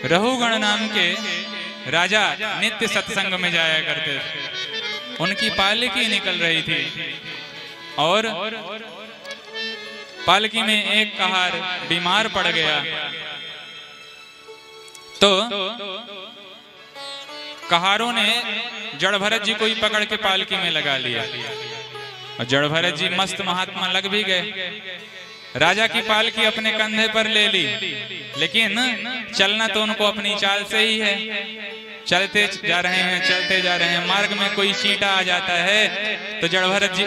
रहुगण नाम के राजा नित्य सत्संग में जाया करते थे। उनकी पालकी निकल रही थी और पालकी में एक कहार बीमार पड़ गया तो कहारों ने जड़ भरत जी को ही पकड़ के पालकी में लगा लिया और जड़ भरत जी मस्त महात्मा लग भी गए। राजा की पालकी अपने कंधे पर ले ली, लेकिन चलना तो उनको अपनी चाल से ही है। चलते जा रहे हैं, चलते जा रहे हैं, मार्ग में कोई चींटा आ जाता है तो जड़ भरत जी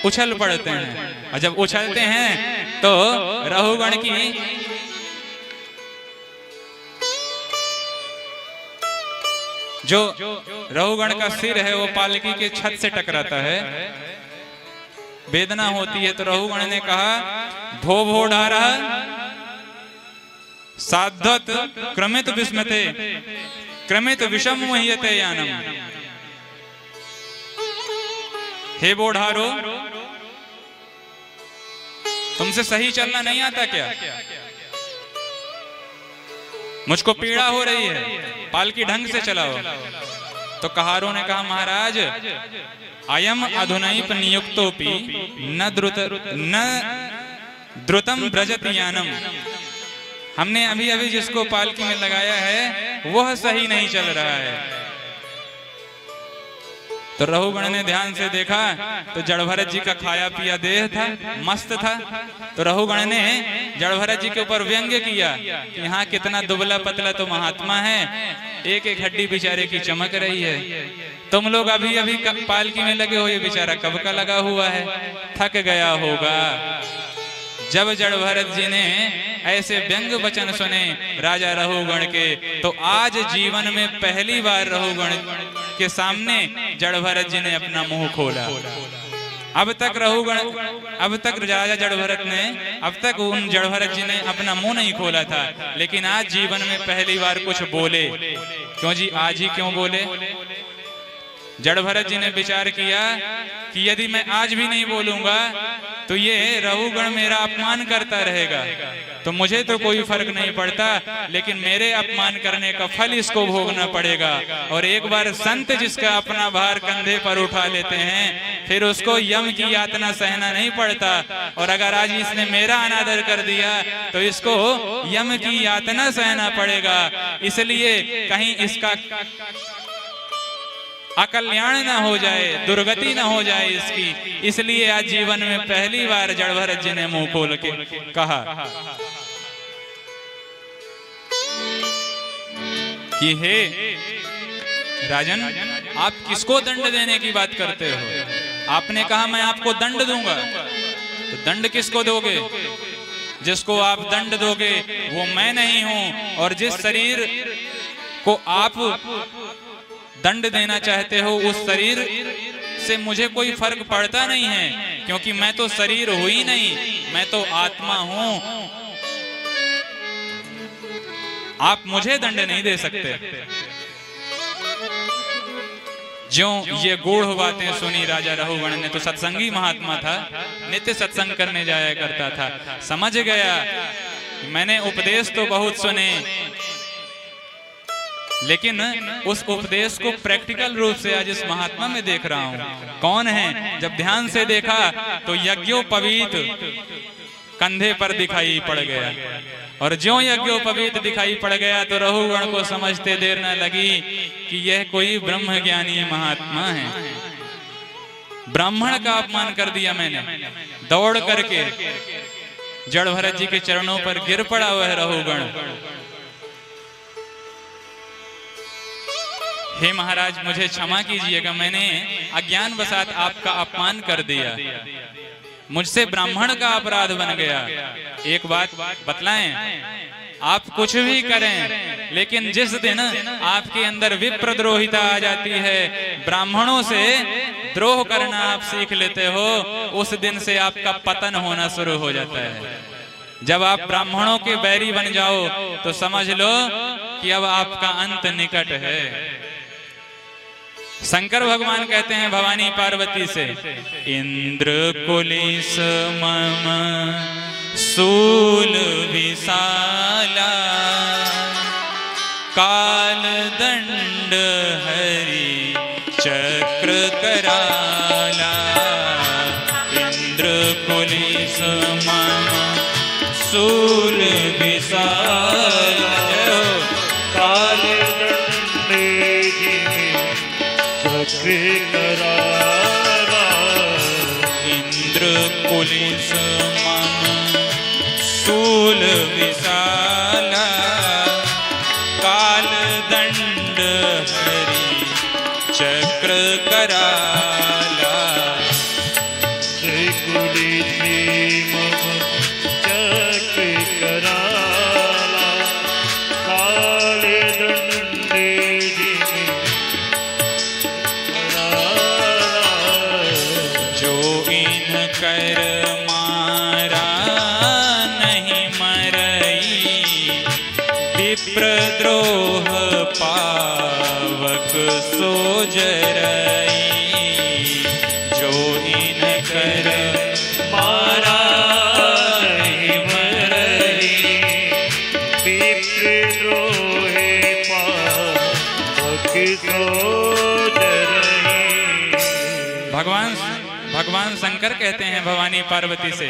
उछल पड़ते हैं और जब उछलते हैं तो रहुगण की जो रहुगण का सिर है वो पालकी के छत से टकराता है। वेदना होती है तो रहुगण ने कहा, भो भो डारा साधत क्रमित विस्मते क्रमित विषम मुह्यते यानम। हे बोढ़ारो, तुमसे सही चलना नहीं आता क्या? मुझको पीड़ा हो रही है, पालकी ढंग से चलाओ। तो कहारों ने कहा, महाराज अयम अधुनैप नियुक्तोपि न द्रुतम ब्रजत यानम। हमने अभी अभी जिसको पालकी में लगाया है वह सही नहीं चल रहा है। तो रहुगण ने ध्यान से देखा तो जड़ भरत जी का खाया पिया देह था, मस्त था। तो रहुगण ने जड़ भरत जी के ऊपर व्यंग्य किया कि हाँ कितना दुबला पतला तो महात्मा है, एक एक हड्डी बेचारे की चमक रही है। तुम लोग अभी अभी पालकी में लगे हो, ये बेचारा कब का लगा हुआ है, थक गया होगा। जब जड़ भरत जी ने ऐसे व्यंग वचन सुने राजा रहुगण के तो आज जीवन में पहली बार रहुगण के सामने जड़ भरत जी ने अपना मुंह खोला। अब तक राजा जड़ भरत ने अब तक उन जड़ भरत जी ने अपना मुंह नहीं खोला था, लेकिन आज जीवन में पहली बार कुछ बोले। क्यों जी, आज ही क्यों बोले? जड़ भरत जी ने विचार किया कि यदि मैं आज भी नहीं बोलूंगा तो ये रहुगण मेरा अपमान करता रहेगा, तो मुझे तो कोई फर्क नहीं पड़ता, लेकिन मेरे अपमान करने का फल इसको भोगना पड़ेगा। और एक बार संत जिसका अपना भार कंधे पर उठा लेते हैं फिर उसको यम की यातना सहना नहीं पड़ता। और अगर आज इसने मेरा अनादर कर दिया तो इसको यम की यातना सहना पड़ेगा। इसलिए कहीं इसका अकल्याण ना हो जाए, दुर्गति ना हो जाए इसकी, इसलिए आज जीवन में पहली बार जड़ भरत जी ने मुंह खोल के कहा कि हे राजन, आप किसको दंड देने की बात करते हो? आपने कहा मैं आपको दंड दूंगा, तो दंड किसको दोगे? जिसको आप दंड दोगे वो मैं नहीं हूं, और जिस शरीर को आप दंड देना चाहते हो उस शरीर से मुझे कोई फर्क पड़ता नहीं है, क्योंकि मैं तो शरीर हूं ही नहीं, मैं तो आत्मा हूं। आप मुझे दंड नहीं दे सकते। ज्यों ये गूढ़ बातें सुनी राजा रहुगण ने, तो सत्संगी महात्मा था, नित्य सत्संग करने जाया करता था, समझ गया मैंने उपदेश तो बहुत सुने, लेकिन उस उपदेश को प्रैक्टिकल रूप से आज इस महात्मा में देख रहा हूं। कौन है? जब ध्यान से देखा तो यज्ञोपवीत कंधे पर दिखाई पड़ गया, और ज्यों यज्ञोपवीत दिखाई पड़ गया तो रहुगण को समझते देर न लगी कि यह कोई ब्रह्म ज्ञानी महात्मा है। ब्राह्मण का अपमान कर दिया मैंने। दौड़ करके जड़ भरत जी के चरणों पर गिर पड़ा वह रहुगण। हे महाराज, मुझे क्षमा कीजिएगा, मैंने अज्ञानवशात आपका अपमान कर दिया, मुझसे ब्राह्मण का अपराध बन गया। एक बात बतलाएं, आप कुछ भी करें, लेकिन जिस दिन आपके अंदर विप्रद्रोहिता आ जाती है, ब्राह्मणों से द्रोह करना आप सीख लेते हो, उस दिन से आपका पतन होना शुरू हो जाता है। जब आप ब्राह्मणों के बैरी बन जाओ तो समझ लो कि अब आपका अंत निकट है। शंकर भगवान कहते हैं भवानी पार्वती से, इंद्र कुलिस मम सूल विशाला काल दंड हरि चक्र कराला, इंद्र कुलिस मन सूल विशाला। काल दंड चक्र कराला, इंद्र कुलिस मन सूल विशाला, काल दंड हरि चक्र कराला। जय कुलिसी मम चक्र कराला, काल दंड कराला। जो इन कर मारा नहीं मरई, विप्रद्रोह पावक सो जरई। जो इन कर मारा नहीं मरई, विप्रद्रोहे पावक सो जरई। भगवान शंकर कहते हैं भवानी पार्वती से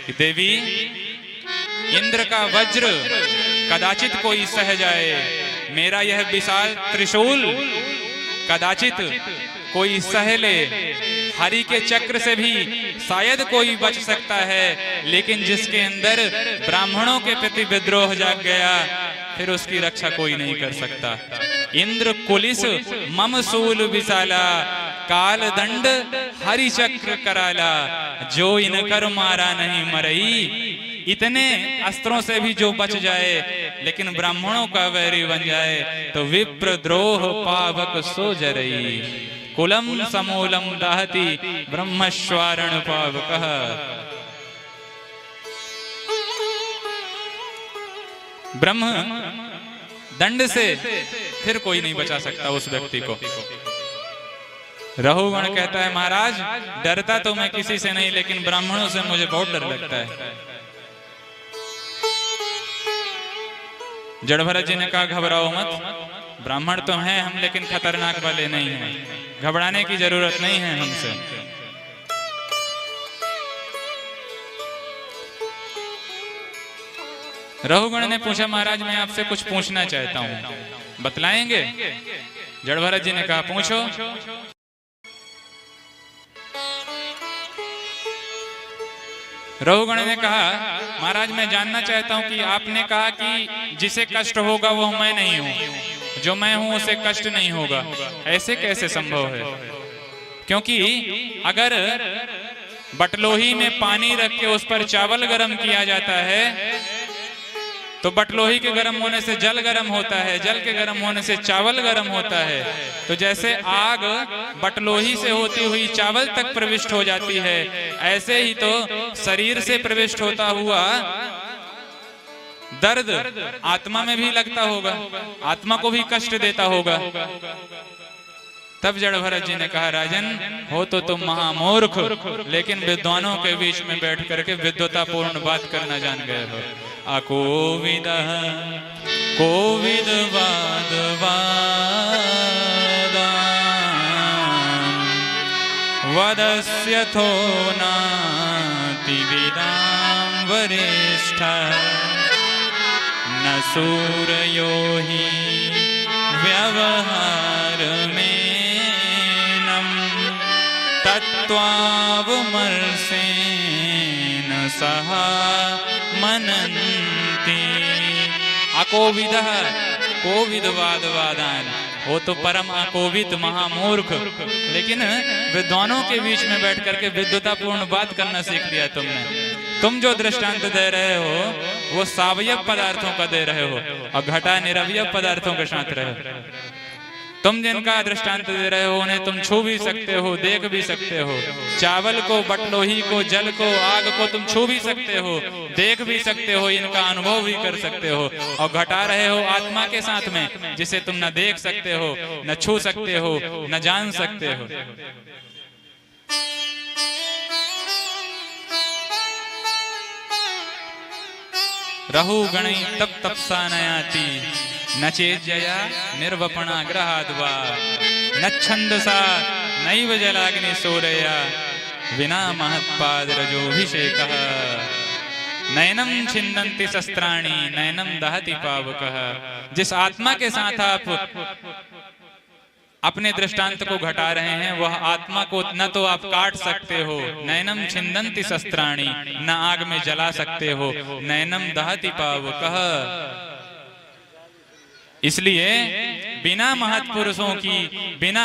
कि देवी, इंद्र का वज्र कदाचित कोई सह जाए, मेरा यह विशाल त्रिशूल कदाचित कोई सह ले, हरि के चक्र से भी शायद कोई बच सकता है, लेकिन जिसके अंदर ब्राह्मणों के प्रति विद्रोह जाग गया, फिर उसकी रक्षा कोई नहीं कर सकता। इंद्र कुलिस मम सूल विशाला, काल दंड हरि चक्र कराला। जो इनकर मारा नहीं मरई, इतने अस्त्रों से भी जो बच जाए लेकिन ब्राह्मणों का वैरी बन जाए, तो विप्रद्रोह पावक सो जरई। कुलम समूलम दाहति ब्रह्मश्वारण पावकः। ब्रह्म दंड से फिर कोई नहीं बचा सकता उस व्यक्ति को। रहुगण कहता है, महाराज डरता तो मैं किसी से नहीं, लेकिन ब्राह्मणों से मुझे बहुत डर लगता है। जड़ भरत जी ने कहा, घबराओ मत, ब्राह्मण तो हैं हम, लेकिन खतरनाक वाले नहीं हैं, घबराने की जरूरत नहीं है हमसे। रहुगण ने पूछा, महाराज मैं आपसे कुछ पूछना चाहता हूं, बतलाएंगे? जड़ भरत जी ने कहा, पूछो। रहुगण ने कहा, महाराज मैं जानना चाहता हूं कि आपने कहा कि जिसे कष्ट होगा वो मैं नहीं हूं, जो मैं हूं उसे कष्ट नहीं होगा, ऐसे कैसे संभव है? क्योंकि अगर बटलोही में पानी रख के उस पर चावल गर्म किया जाता है, तो बटलोही के गर्म होने से जल गर्म होता है, जल के गर्म होने से चावल गर्म होता है। तो जैसे आग बटलोही से होती हुई चावल तक प्रविष्ट हो जाती है, ऐसे ही तो शरीर से प्रविष्ट होता हुआ दर्द आत्मा में भी लगता होगा, आत्मा को भी कष्ट देता होगा। तब जड़ भरत जी ने कहा, राजन हो तो तुम महामूर्ख, लेकिन विद्वानों के बीच में बैठ करके विद्वतापूर्ण बात करना जान गए हो। अकोविद कोविद वाद वदस्यथो नाति विदां वरिष्ठ, न सूरयो हि व्यवहार में तत्वावमर्षेण सहा मनन्ति। अकोविदः कोविदवाद वादान, वो तो परम अकोविद महामूर्ख, लेकिन विद्वानों के बीच में बैठ करके विद्वतापूर्ण बात करना सीख लिया तुमने। तुम जो दृष्टांत दे रहे हो वो सावयव पदार्थों का दे रहे हो और घटा निरवयव पदार्थों के साथ रहे हो। तुम जिनका दृष्टांत दे रहे हो उन्हें तुम छू भी सकते हो, देख भी सकते हो। चावल को, बटलोही को, जल को, आग को तुम छू भी सकते हो, देख भी सकते हो, इनका अनुभव भी कर सकते हो। और घटा रहे हो आत्मा के साथ में, जिसे तुम न देख सकते हो, न छू सकते हो, न जान सकते हो। रहु गणई तप तपसा नयाति, न चेज्जया निर्वपणा ग्रहाद्वा न छंदसा नैव जलाग्नि सोरया विना महत्पादरजोभिषेकः नयनम छिन्दन्ति शस्त्राणि नयनम दहति पावकः। जिस आत्मा के साथ आप अपने दृष्टांत को घटा रहे हैं वह आत्मा को न तो आप काट सकते हो, नयनम छिन्दन्ति शस्त्राणि, न आग में जला सकते हो, नयनम दहति पावकः। इसलिए बिना महत् पुरुषों की, बिना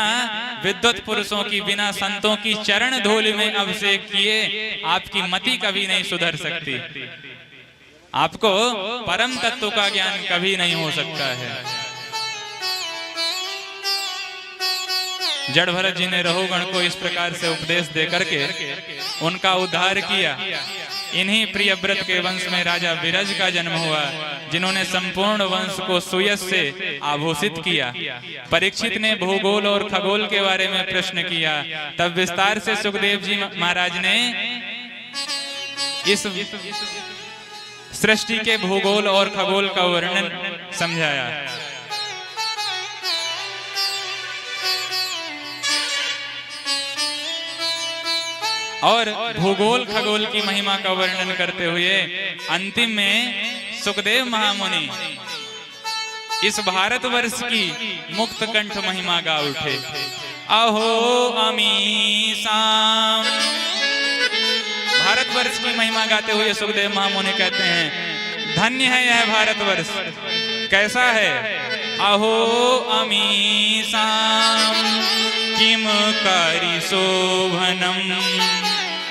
विद्वत पुरुषों की, बिना संतों की चरण धूलि में अभिषेक किए आपकी मति कभी नहीं सुधर सकती, आपको परम तत्व का ज्ञान कभी नहीं हो सकता है। जड़ भरत जी ने रहुगण को इस प्रकार से उपदेश दे करके उनका उद्धार किया। इन्हीं प्रियव्रत के वंश में राजा विरज का जन्म हुआ, जिन्होंने संपूर्ण वंश को सुयश से आभूषित किया। परीक्षित ने भूगोल और खगोल के बारे में प्रश्न किया, तब विस्तार से सुखदेव जी महाराज ने इस सृष्टि के भूगोल और खगोल का वर्णन समझाया। और भूगोल खगोल की महिमा का वर्णन करते हुए अंतिम में सुखदेव महामुनि इस भारतवर्ष की मुक्त कंठ महिमा गा उठे। अहो अमीसाम। भारतवर्ष की महिमा गाते हुए सुखदेव महामुनि कहते हैं धन्य है यह भारतवर्ष। कैसा है? अहो अमीसाम किम कारी शोभनम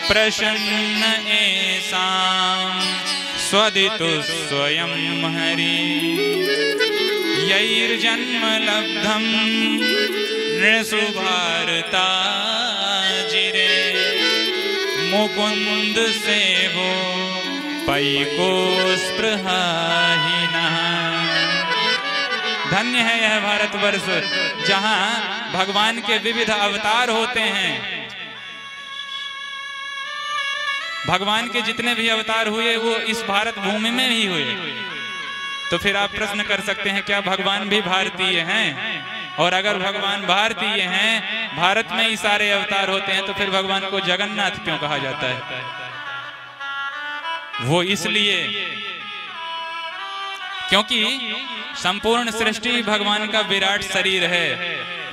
प्रसन्न एसाम स्वदितु स्वयं हरि यैर्जन्म लब्धम नृषु भारताजिरे मुकुंद सेवो पैको स्पृहाहीनः। धन्य है यह भारतवर्ष जहाँ भगवान के विविध अवतार होते हैं। भगवान के जितने भी अवतार हुए वो इस भारत भूमि में ही हुए। तो फिर आप प्रश्न कर सकते हैं क्या भगवान भी भारतीय हैं? और अगर भगवान भारतीय हैं, भारत में ही सारे अवतार होते हैं, तो फिर भगवान को जगन्नाथ क्यों कहा जाता है? वो इसलिए क्योंकि संपूर्ण सृष्टि भगवान का विराट शरीर है,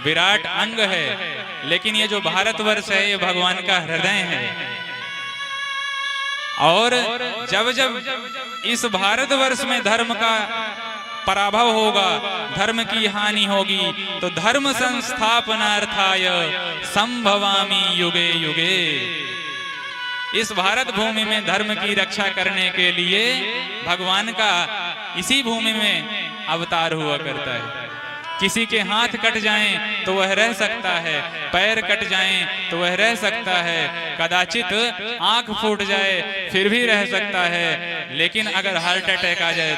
विराट अंग है, लेकिन ये जो भारतवर्ष है ये भगवान का हृदय है। और जब जब इस भारतवर्ष में धर्म का पराभव होगा, धर्म की हानि होगी, तो धर्म संस्थापनार्थाय संभवामि युगे युगे। इस भारत भूमि में धर्म की रक्षा करने के लिए भगवान का इसी भूमि में अवतार हुआ करता है। किसी के हाथ कट जाएं तो वह रह सकता है, पैर कट जाएं तो वह रह सकता है, कदाचित आंख फूट जाए फिर भी रह सकता है, लेकिन अगर हार्ट अटैक आ जाए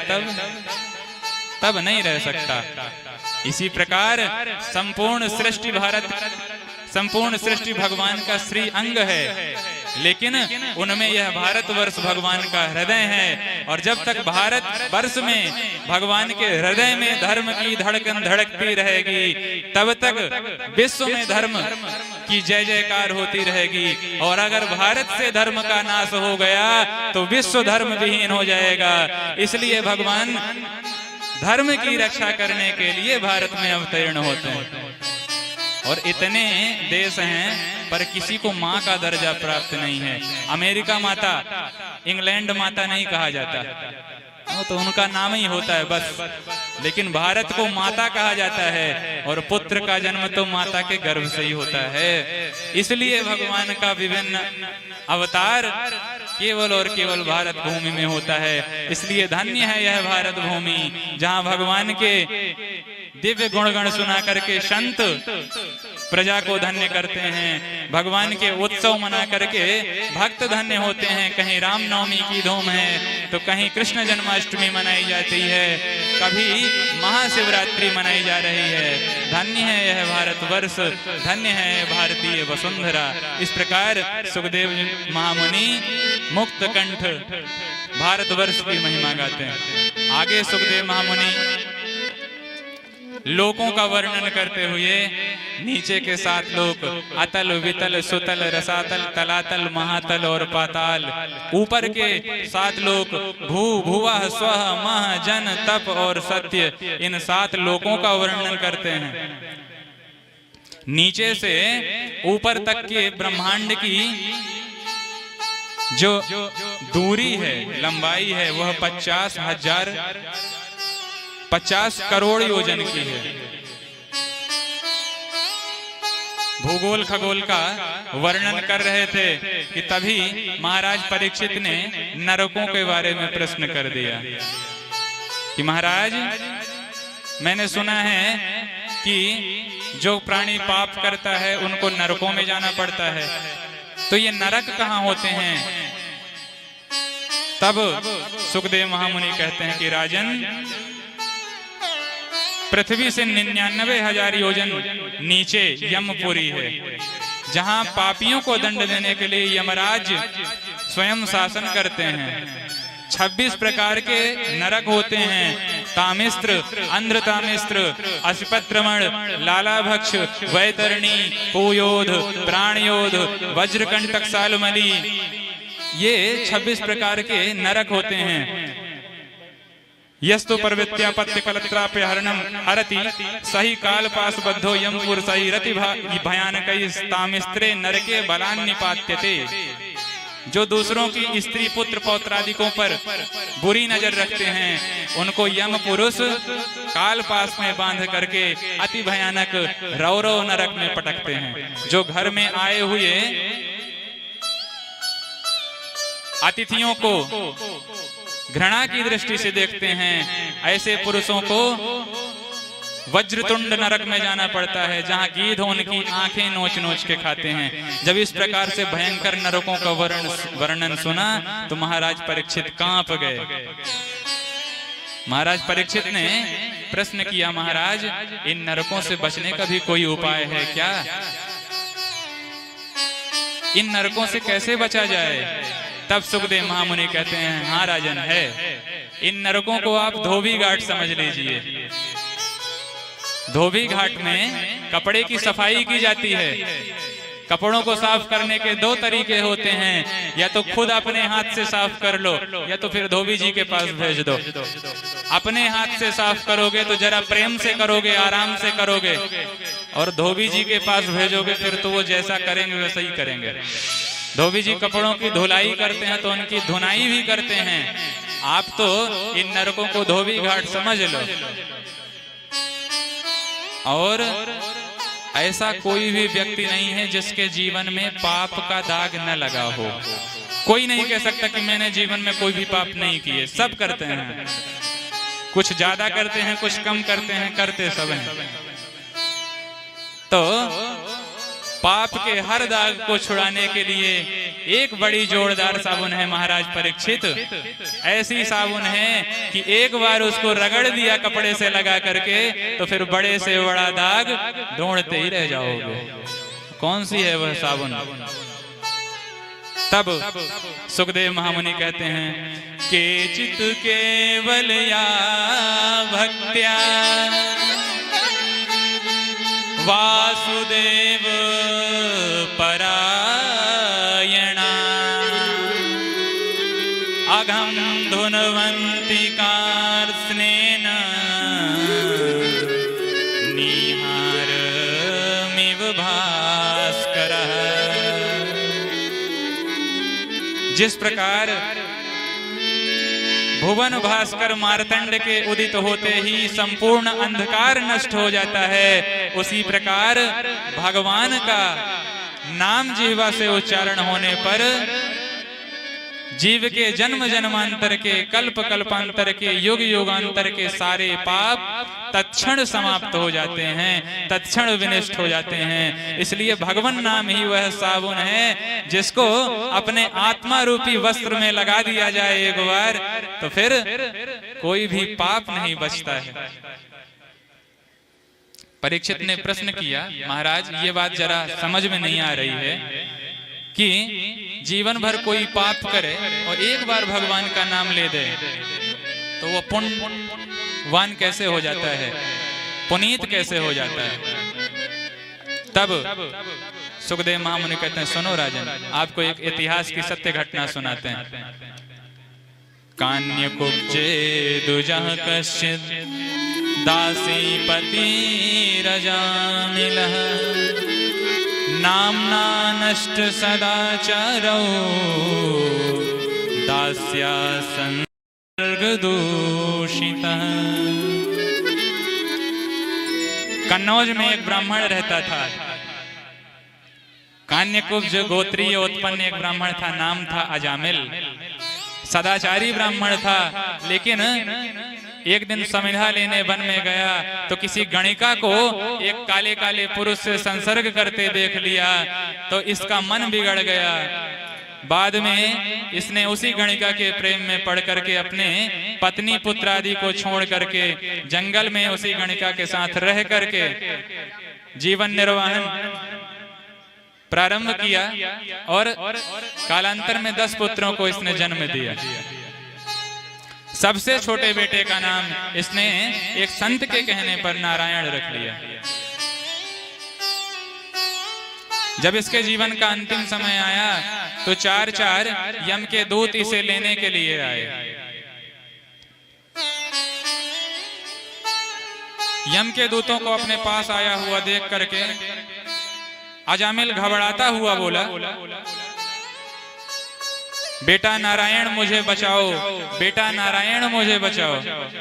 तब नहीं रह सकता। इसी प्रकार संपूर्ण सृष्टि भगवान का श्री अंग है, लेकिन उनमें यह भारतवर्ष भगवान का हृदय है। और जब तक भारत वर्ष में भगवान के हृदय में धर्म की धड़कन धड़कती रहेगी, तब तक विश्व में धर्म की जय जयकार होती रहेगी। और अगर भारत से धर्म का नाश हो गया तो विश्व धर्म विहीन हो जाएगा। इसलिए भगवान धर्म की रक्षा करने के लिए भारत में अवतीर्ण होते हैं। और इतने देश हैं पर किसी को माँ का दर्जा प्राप्त नहीं है। अमेरिका माता, इंग्लैंड माता नहीं कहा जाता, वो तो उनका नाम ही होता है बस। लेकिन भारत को माता कहा जाता है, और पुत्र का जन्म तो माता के गर्भ से ही होता है। इसलिए भगवान का विभिन्न अवतार केवल और केवल भारत भूमि में होता है। इसलिए धन्य है यह भारत भूमि जहाँ भगवान के दिव्य गुणगण सुना करके संत प्रजा को धन्य करते हैं। भगवान के उत्सव मना करके भक्त धन्य होते हैं। कहीं रामनवमी की धूम है तो कहीं कृष्ण जन्माष्टमी मनाई जाती है, कभी महाशिवरात्रि मनाई जा रही है। धन्य है यह भारतवर्ष, धन्य है भारतीय वसुंधरा। इस प्रकार सुखदेव महामुनि मुक्त कंठ भारतवर्ष की महिमा गाते हैं। आगे सुखदेव महामुनि लोकों का वर्णन करते हुए नीचे के 7 लोक अतल वितल सुतल रसातल तलातल महातल और पाताल, ऊपर के 7 लोक भू भुवः स्वः मह जन तप और सत्य, इन 7 लोकों का वर्णन करते हैं। नीचे से ऊपर तक के ब्रह्मांड की जो दूरी है, लंबाई है, वह 50 करोड़ योजन की है। भूगोल खगोल का वर्णन कर रहे थे कि तभी महाराज परीक्षित ने नरकों के बारे में प्रश्न कर दिया कि महाराज, मैंने सुना है कि जो प्राणी पाप करता है उनको नरकों में जाना पड़ता है, तो ये नरक कहाँ होते हैं? तब सुखदेव महामुनि कहते हैं कि राजन, पृथ्वी से 99,000 योजन नीचे यमपुरी है, जहां पापियों को दंड देने के लिए यमराज स्वयं शासन करते हैं। 26 प्रकार के नरक होते हैं, तामिस्त्र, अंध्रतामिस्त्र, असिपत्रमण, लालाभक्ष, वैतरणी, पूयोध, प्राणयोध, वज्रकंटक सालमली, ये 26 प्रकार के नरक होते हैं। यस्तु पर्वत्यापत्य कलत्राप्य हरणम हरति सही काल पास बद्धो यमपुर सही रति भयानक तामिस्त्रे नरके बलान निपात्यते। जो दूसरों की स्त्री पुत्र पौत्रादिकों पर बुरी नजर रखते हैं, उनको यम पुरुष काल पास में बांध करके अति भयानक रौरव नरक में पटकते हैं। जो घर में आए हुए अतिथियों को घृणा की दृष्टि से देखते हैं, ऐसे पुरुषों को वज्रतुंड नरक में जाना पड़ता है, जहां गीध उनकी आंखें नोच नोच के खाते हैं। जब इस प्रकार से भयंकर नरकों का वर्णन सुना तो महाराज परीक्षित कांप गए। महाराज परीक्षित ने प्रश्न किया, महाराज, इन नरकों से बचने का भी कोई उपाय है क्या? इन नरकों से कैसे बचा जाए? तब सुखदेव महामुनि कहते हैं, हाँ राजन, है। इन नरकों को आप धोबी घाट समझ लीजिए। धोबी घाट में कपड़े की सफाई की जाती है। कपड़ों को साफ करने के 2 तरीके होते हैं, या तो खुद अपने हाथ से साफ कर लो, या तो फिर धोबी जी के पास भेज दो। अपने हाथ से साफ करोगे तो जरा प्रेम से करोगे, आराम से करोगे, और धोबी जी के पास भेजोगे फिर तो वो जैसा करेंगे वैसा ही करेंगे। धोबी जी कपड़ों की धुलाई करते हैं तो उनकी धुनाई भी करते हैं। आप तो इन नरकों को धोबी घाट समझ लो। और ऐसा कोई भी व्यक्ति नहीं है जिसके जीवन में पाप का दाग न लगा हो। कोई नहीं कह सकता कि मैंने जीवन में कोई भी पाप नहीं किए। सब करते हैं, कुछ ज्यादा करते हैं, कुछ कम करते हैं, करते सब हैं। तो पाप के हर दाग को छुड़ाने के लिए एक बड़ी जोरदार साबुन है महाराज परीक्षित। ऐसी साबुन है कि एक बार उसको रगड़ दिया कपड़े से लगा करके तो फिर बड़े से बड़ा दाग ढूंढते ही रह जाओगे। कौन सी है वह साबुन? तब सुखदेव महामुनि कहते हैं, केचित केवल या भक्त्या वासुदेव परायणा अघम धुनवंती कार्त्स्नेन निहारमिव भास्करः। जिस प्रकार भुवन भास्कर मार्तंड के उदित होते ही संपूर्ण अंधकार नष्ट हो जाता है, उसी प्रकार भगवान का नाम जिह्वा से उच्चारण होने पर जीव के जन्म जन्मांतर के, कल्प कल्पांतर के, युग युगांतर के सारे पाप तत्क्षण समाप्त हो जाते हैं, तत्क्षण विनष्ट हो जाते हैं। इसलिए भगवान नाम ही वह साबुन है जिसको अपने आत्मा रूपी वस्त्र में लगा दिया जाए एक बार, तो फिर कोई भी पाप नहीं बचता है। परीक्षित ने प्रश्न किया, महाराज ये बात जरा समझ में नहीं आ रही है कि जीवन भर कोई पाप करे और एक बार भगवान का नाम ले दे तो वो पुण्यवान कैसे हो जाता है? पुनीत कैसे हो जाता है। तब सुखदेव महामुनि कहते हैं, सुनो राजन, आपको एक इतिहास की सत्य घटना सुनाते हैं। कान्य कुब्जे दुजह कश्चित दासी पति रजामिलः नामना नष्ट सदाचारौ दास्या संसर्ग दूषितः। कन्नौज में एक ब्राह्मण रहता था। कान्यकुब्ज गोत्रीय उत्पन्न एक ब्राह्मण था, नाम था अजामिल। सदाचारी ब्राह्मण था, लेकिन एक दिन समिधा लेने वन में गया तो किसी गणिका को एक काले काले पुरुष से संसर्ग करते देख लिया, तो इसका मन बिगड़ गया। बाद में इसने उसी गणिका के प्रेम में पड़ करके अपने पत्नी पुत्र आदि को छोड़ करके जंगल में उसी गणिका के साथ रह करके जीवन निर्वाहन प्रारंभ किया और कालांतर में 10 पुत्रों को इसने जन्म दिया। सबसे छोटे बेटे का नाम इसने एक संत के कहने पर नारायण रख लिया। जब इसके जीवन का अंतिम समय आया तो 4 यम के दूत इसे लेने के लिए आए। यम के दूतों को अपने पास आया हुआ देख करके अजामिल घबराता हुआ बोला, बेटा नारायण मुझे बचाओ, बेटा नारायण मुझे बचाओ।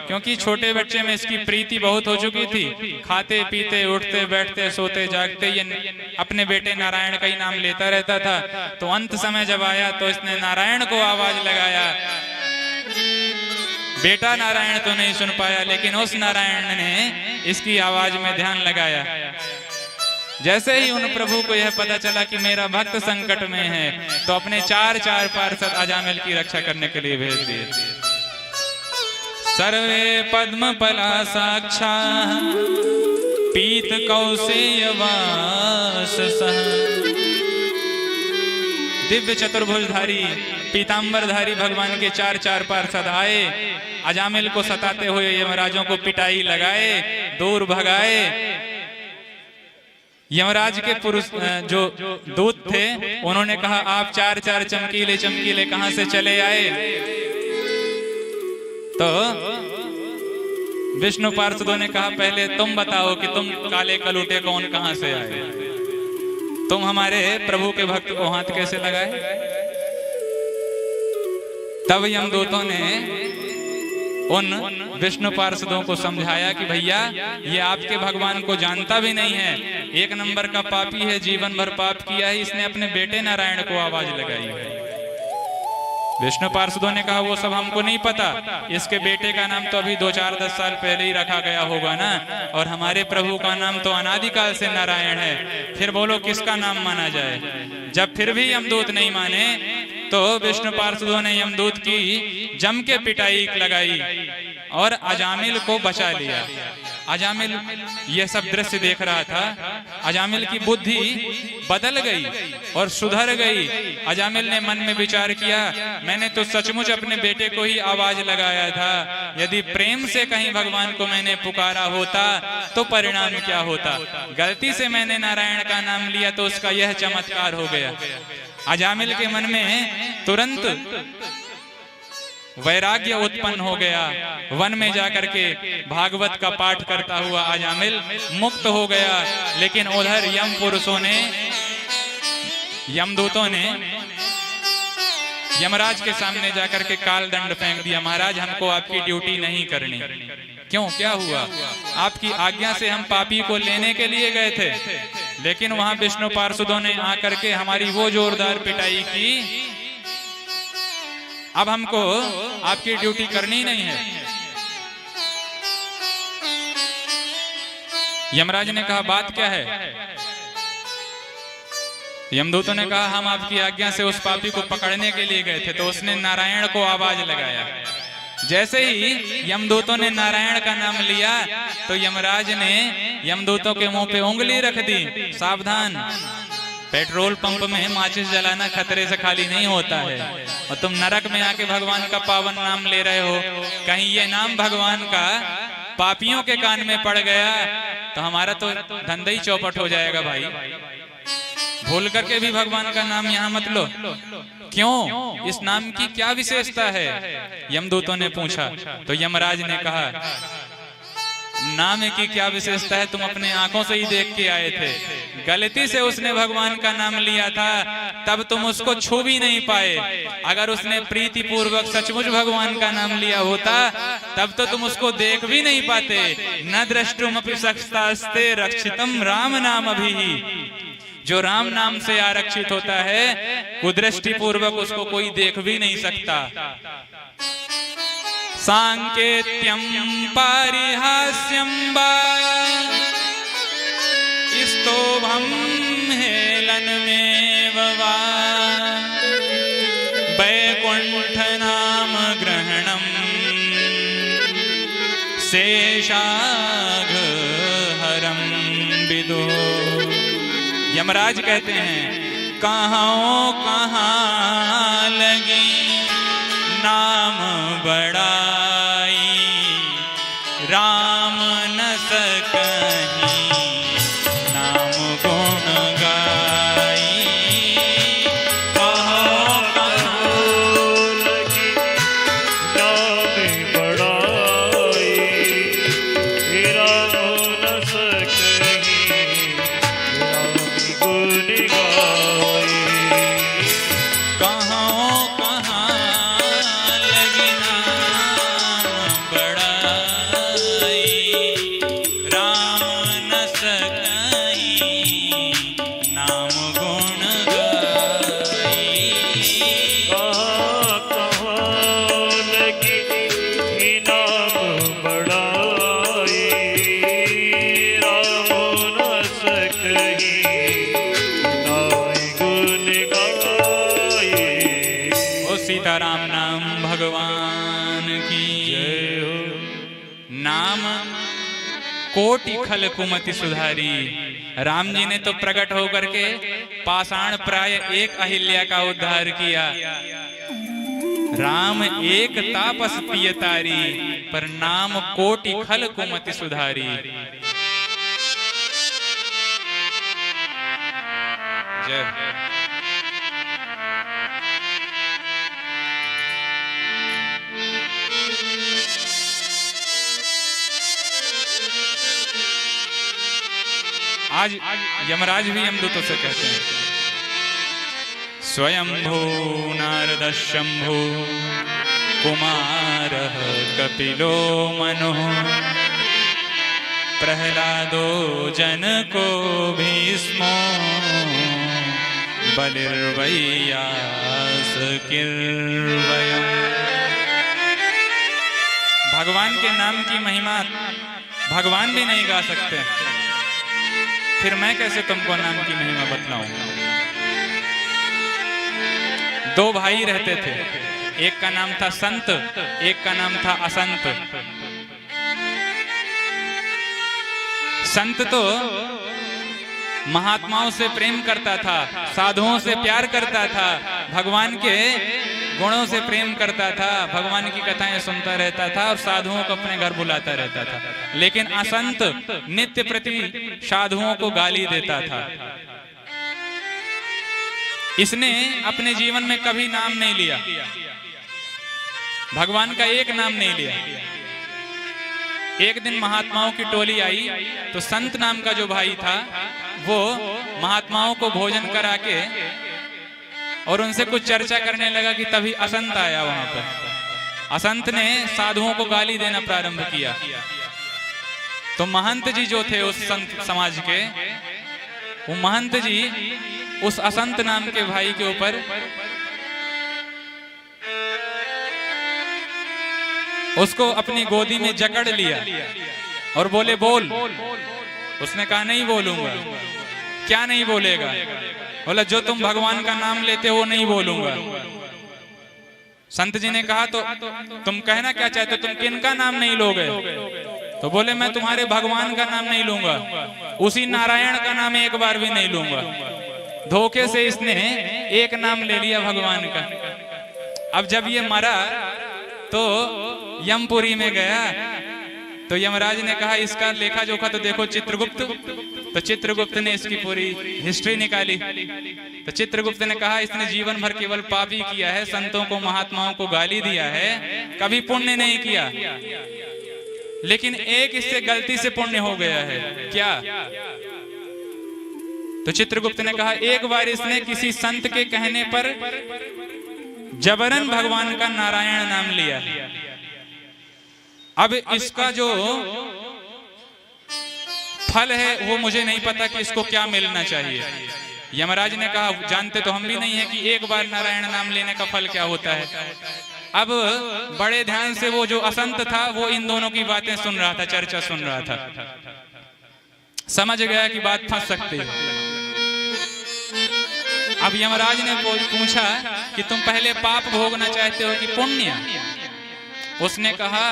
क्योंकि छोटे बच्चे में इसकी प्रीति बहुत हो चुकी थी। खाते पीते उठते बैठते सोते जागते ये अपने बेटे नारायण का ही नाम लेता रहता था। तो अंत समय जब आया तो इसने नारायण को आवाज लगाया। बेटा नारायण तो नहीं सुन पाया, लेकिन उस नारायण ने इसकी आवाज में ध्यान लगाया। जैसे ही उन प्रभु को यह पता चला कि मेरा भक्त संकट में है, तो अपने 4 पार्षद अजामिल की रक्षा करने के लिए भेज दिए। सर्वे पद्म पलासाक्षा पीत कौसेय वास सह। दिव्य चतुर्भुजधारी पीतांबरधारी भगवान के 4 पार्षद आए, अजामिल को सताते हुए यमराजों को पिटाई लगाए, दूर भगाए। यमराज के पुरुष जो दूत थे उन्होंने कहा, आप 4 चमकीले चमकीले कहां से चले आए? तो विष्णु पार्षदों ने कहा, पहले तुम बताओ कि तुम काले कलूटे कौन कहां से आए? तुम हमारे प्रभु के भक्त को हाथ कैसे लगाए? तब यमदूतों ने उन विष्णु पार्षदों को समझाया कि भैया ये आपके भगवान को जानता भी नहीं है, 1 नंबर का पापी है, जीवन भर पाप किया है, इसने अपने बेटे नारायण को आवाज लगाई है। विष्णु पार्षदों ने कहा, वो सब हमको नहीं पता, इसके बेटे का नाम तो अभी 2-4-10 साल पहले ही रखा गया होगा ना, और हमारे प्रभु का नाम तो अनादिकाल से नारायण है, फिर बोलो किसका नाम माना जाए? जब फिर भी यमदूत नहीं माने तो विष्णु पार्षदों ने यमदूत की जम के पिटाई लगाई और अजामिल को बचा लिया। अजामिल यह सब दृश्य देख रहा था। अजामिल की बुद्धि बदल गई और सुधर गई। अजामिल ने मन में विचार किया, मैंने तो सचमुच अपने बेटे को ही आवाज लगाया था, यदि प्रेम से कहीं भगवान को मैंने पुकारा होता तो परिणाम क्या होता? गलती से मैंने नारायण का नाम लिया तो उसका यह चमत्कार हो गया। अजामिल के मन में तुरंत वैराग्य उत्पन्न हो गया। वन में जाकर के भागवत का पाठ करता हुआ अजामिल मुक्त हो गया। लेकिन उधर यम पुरुषों ने, यमदूतों ने यमराज के सामने जाकर के काल दंड फेंक दिया, महाराज हमको आपकी ड्यूटी नहीं करनी। क्यों, क्या हुआ? आपकी आज्ञा से हम पापी को लेने के लिए गए थे, लेकिन वहां विष्णु पार्षदों ने आकर के हमारी वो जोरदार पिटाई की, अब हमको आपकी ड्यूटी करनी नहीं है। यमराज ने कहा, बात क्या है? यमदूतों ने कहा, हम आपकी आज्ञा से उस पापी को पकड़ने के लिए गए थे, तो उसने नारायण को आवाज लगाया। जैसे ही यमदूतों ने नारायण का नाम लिया तो यमराज ने यमदूतों के मुंह पे उंगली रख दी, सावधान, पेट्रोल पंप में माचिस जलाना खतरे से खाली नहीं होता है, और तुम नरक में आके भगवान का पावन नाम ले रहे हो, कहीं ये नाम भगवान का पापियों के कान में पड़ गया तो हमारा तो धंधा ही चौपट हो जाएगा भाई। भूल करके भी भगवान का नाम यहाँ मत लो। क्यों? इस नाम की क्या विशेषता है? यमदूतों ने पूछा तो यमराज ने कहा, नाम की क्या विशेषता है, तुम अपने आंखों से ही देख के आए थे। गलती से उसने भगवान का नाम लिया था, तब तुम उसको छू भी नहीं पाए। अगर उसने प्रीति पूर्वक सचमुच भगवान का नाम लिया होता तब तो तुम उसको देख भी नहीं पाते। न द्रष्टुमपि शक्तास्ते रक्षितम राम नाम अभी। जो राम नाम से आरक्षित होता है कुदृष्टि पूर्वक उसको कोई देख भी नहीं सकता। सांकेत्यम पारिहास्यम वा स्तोभम हेलनमेव वा वैकुंठ नाम ग्रहणम शेषाघ हरम विदो। यमराज कहते हैं, कहाँ लगी नाम बड़ाई, राम न सकहीं नाम गुण गाई। कहाँ लगी नाम बड़ाई, राम न सकहीं राम गुण गाई। कहाँ लगी नाम बड़ाई, राम न सकहीं नाम गुण गाई। कहाँ लगी नाम बड़ाई, राम न सकहीं नाम गुण गाई। ओ सीताराम नाम भगवान की जय हो। नाम कोटि खल कुमति सुधारी। राम जी ने तो प्रकट होकर के पाषाण प्राय एक अहिल्या का उद्धार किया। राम एक तापस पियतारी, पर नाम कोटि खल कुमति सुधारी। जय आज यमराज भी यमदूतों से कहते हैं, स्वयंभू नारद शंभु कुमार कपिलो मनु, प्रहलादो जनको भीष्मो बलिर्वैयास किर्वयम्। भगवान के नाम की महिमा भगवान भी नहीं गा सकते, फिर मैं कैसे तुमको नाम की महिमा बतलाऊं। दो भाई रहते थे, एक का नाम था संत, एक का नाम था असंत। संत तो महात्माओं से प्रेम करता था, साधुओं से प्यार करता था, भगवान के गुणों से प्रेम करता था, भगवान की कथाएं सुनता रहता था और साधुओं को अपने घर बुलाता रहता था। लेकिन असंत नित्य प्रति साधुओं को गाली देता था। इसने अपने जीवन में कभी नाम नहीं लिया, भगवान का एक नाम नहीं लिया। एक दिन महात्माओं की टोली आई तो संत नाम का जो भाई था वो महात्माओं को भोजन करा के और उनसे कुछ चर्चा करने लगा कि तभी असंत आया वहां पर। असंत ने साधुओं को गाली देना प्रारंभ किया तो महंत जी जो थे उस संत समाज के, वो महंत जी उस असंत नाम के भाई के ऊपर उसको अपनी गोदी में जकड़ लिया और बोले बोल। उसने कहा नहीं बोलूंगा। क्या नहीं बोलेगा? बोला जो तुम भगवान का नाम लेते हो नहीं बोलूंगा। संत जी ने कहा तो तुम कहना क्या चाहते हो, तुम किनका नाम नहीं लोगे? तो बोले मैं तुम्हारे भगवान का नाम नहीं लूंगा, उसी नारायण का नाम एक बार भी नहीं लूंगा। धोखे से इसने एक नाम ले लिया भगवान का। अब जब ये मरा तो यमपुरी में गया तो यमराज ने कहा इसका लेखा जोखा तो देखो चित्रगुप्त। तो चित्रगुप्त ने इसकी पूरी हिस्ट्री निकाली। तो चित्रगुप्त ने कहा इसने जीवन भर केवल पाप ही किया है, संतों को महात्माओं को गाली दिया है, कभी पुण्य नहीं किया। लेकिन एक इससे गलती से पुण्य हो गया है। क्या? तो चित्रगुप्त ने कहा एक बार इसने किसी संत के कहने पर जबरन भगवान का नारायण नाम लिया। अब इसका जो फल है वो मुझे नहीं पता कि इसको क्या मिलना चाहिए। यमराज ने कहा जानते तो हम भी नहीं है कि एक बार नारायण नाम लेने का फल क्या होता है। अब बड़े ध्यान से वो जो असंत था वो इन दोनों की बातें सुन रहा था, चर्चा सुन रहा था। समझ गया कि बात फंस सकती है। अब यमराज ने पूछा कि तुम पहले पाप भोगना चाहते हो कि पुण्य? उसने कहा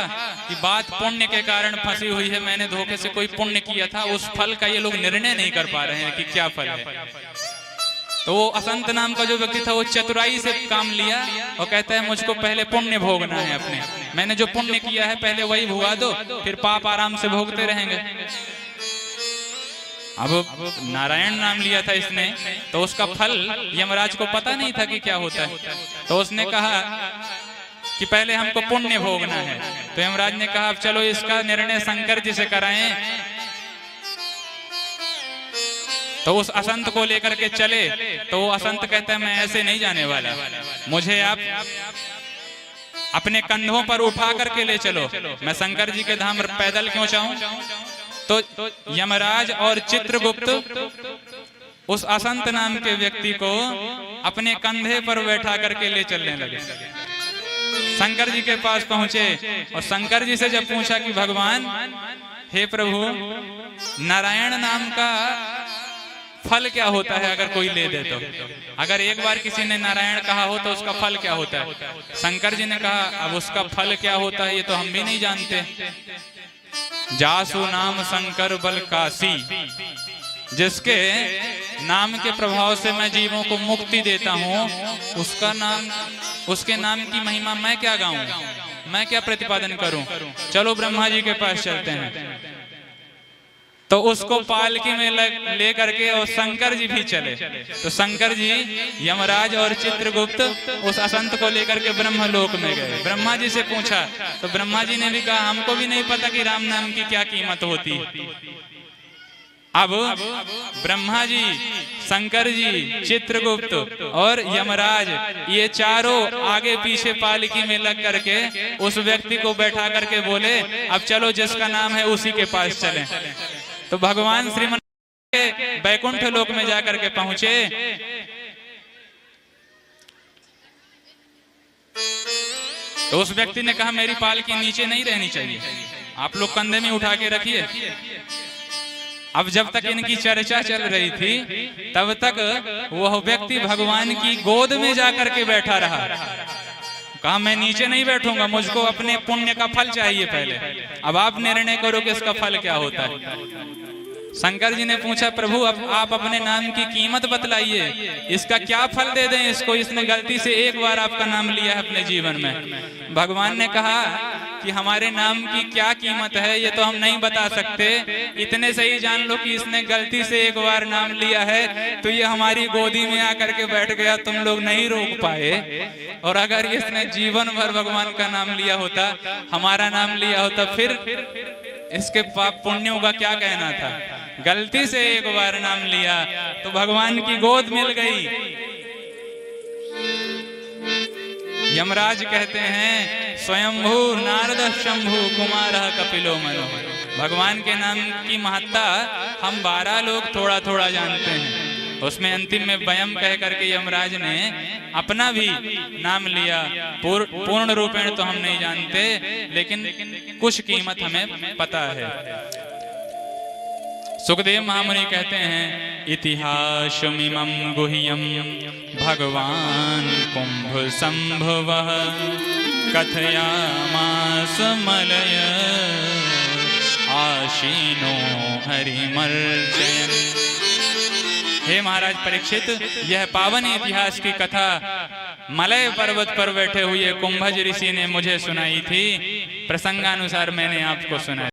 कि बात पुण्य के कारण फंसी हुई है, मैंने धोखे से कोई पुण्य किया था, उस फल का ये लोग निर्णय नहीं कर पा रहे हैं कि क्या फल है। तो वो असंत नाम का जो व्यक्ति था वो चतुराई से काम लिया और कहता है मुझको पहले पुण्य भोगना है अपने, मैंने जो पुण्य किया है पहले वही भोगा दो, फिर पाप आराम से भोगते रहेंगे। अब नारायण नाम लिया था इसने, तो उसका फल यमराज को पता नहीं था कि क्या होता है। तो उसने कहा कि पहले हमको पुण्य भोगना है। तो यमराज ने कहा अब चलो इसका निर्णय शंकर जी से कराएं। तो उस असंत को लेकर के चले। तो वो असंत कहता है मैं ऐसे नहीं जाने वाला, मुझे आप अपने कंधों पर उठा करके ले चलो, मैं शंकर जी के धाम पैदल क्यों जाऊं। तो यमराज और चित्रगुप्त उस असंत नाम के व्यक्ति को अपने कंधे पर बैठा करके ले चलने लगे। शंकर जी के पास पहुंचे और शंकर जी से जब पूछा कि भगवान हे प्रभु नारायण नाम का फल क्या होता है अगर कोई ले दे तो, अगर एक बार किसी ने नारायण कहा हो तो उसका फल क्या होता है। शंकर जी ने कहा अब उसका फल क्या होता है ये तो हम भी नहीं जानते। जासु नाम शंकर बल काशी, जिसके नाम के प्रभाव से मैं जीवों को मुक्ति देता हूँ, उसका नाम, उसके नाम की महिमा मैं क्या गाऊं, मैं क्या प्रतिपादन करूं। चलो ब्रह्मा जी के पास चलते हैं। तो उसको पालकी में ले करके और शंकर जी भी चले। तो शंकर जी यमराज और चित्रगुप्त उस असंत को लेकर के ब्रह्मलोक में गए। ब्रह्मा जी से पूछा तो ब्रह्मा जी ने भी कहा हमको भी नहीं पता कि राम नाम की क्या कीमत होती। अब ब्रह्मा जी, शंकर जी, चित्रगुप्त और यमराज ये चारों आगे पीछे पालकी में लग करके उस व्यक्ति को बैठा करके बोले अब चलो जिसका नाम है उसी के पास चलें। तो भगवान श्रीमन के बैकुंठ लोक में जाकर के पहुंचे। तो उस व्यक्ति ने कहा मेरी पालकी नीचे नहीं रहनी चाहिए, आप लोग कंधे में उठा के रखिए। अब जब तक इनकी चर्चा चल रही थी तब तक वह व्यक्ति भगवान की गोद में जाकर के बैठा रहा। कहा मैं नीचे नहीं बैठूंगा, मुझको अपने पुण्य का फल चाहिए पहले, अब आप निर्णय करो कि इसका फल क्या होता है। शंकर जी ने पूछा प्रभु अब आप अपने नाम की कीमत बतलाइए, इसका क्या फल दे दें इसको, इसने गलती से एक बार आपका नाम लिया है अपने जीवन में। भगवान ने कहा कि हमारे नाम की क्या कीमत है ये तो हम नहीं बता सकते, इतने से ही जान लो कि इसने गलती से एक बार नाम लिया है तो ये हमारी गोदी में आकर के बैठ गया, तुम लोग नहीं रोक पाए। और अगर इसने जीवन भर भगवान का नाम लिया होता, हमारा नाम लिया होता, फिर इसके पाप पुण्यों का क्या कहना था। गलती से एक बार नाम लिया तो भगवान की गोद मिल गई। यमराज कहते हैं स्वयंभू नारद शंभु कुमार कपिलो मनो। भगवान के नाम की महत्ता हम 12 लोग थोड़ा थोड़ा जानते हैं, उसमें अंतिम में वयम कह करके यमराज ने अपना भी नाम लिया। पूर्ण रूपेण तो हम नहीं जानते, लेकिन कुछ कीमत हमें पता है। सुखदेव महामुनि कहते हैं इतिहासमिमं गुह्यं भगवान कुंभ संभवः कथयामास मलय आशीनो हरिमर्जयन्। हे महाराज परीक्षित, यह पावन इतिहास की कथा मलय पर्वत पर बैठे हुए कुंभज ऋषि ने मुझे सुनाई थी, प्रसंगानुसार मैंने आपको सुनाया।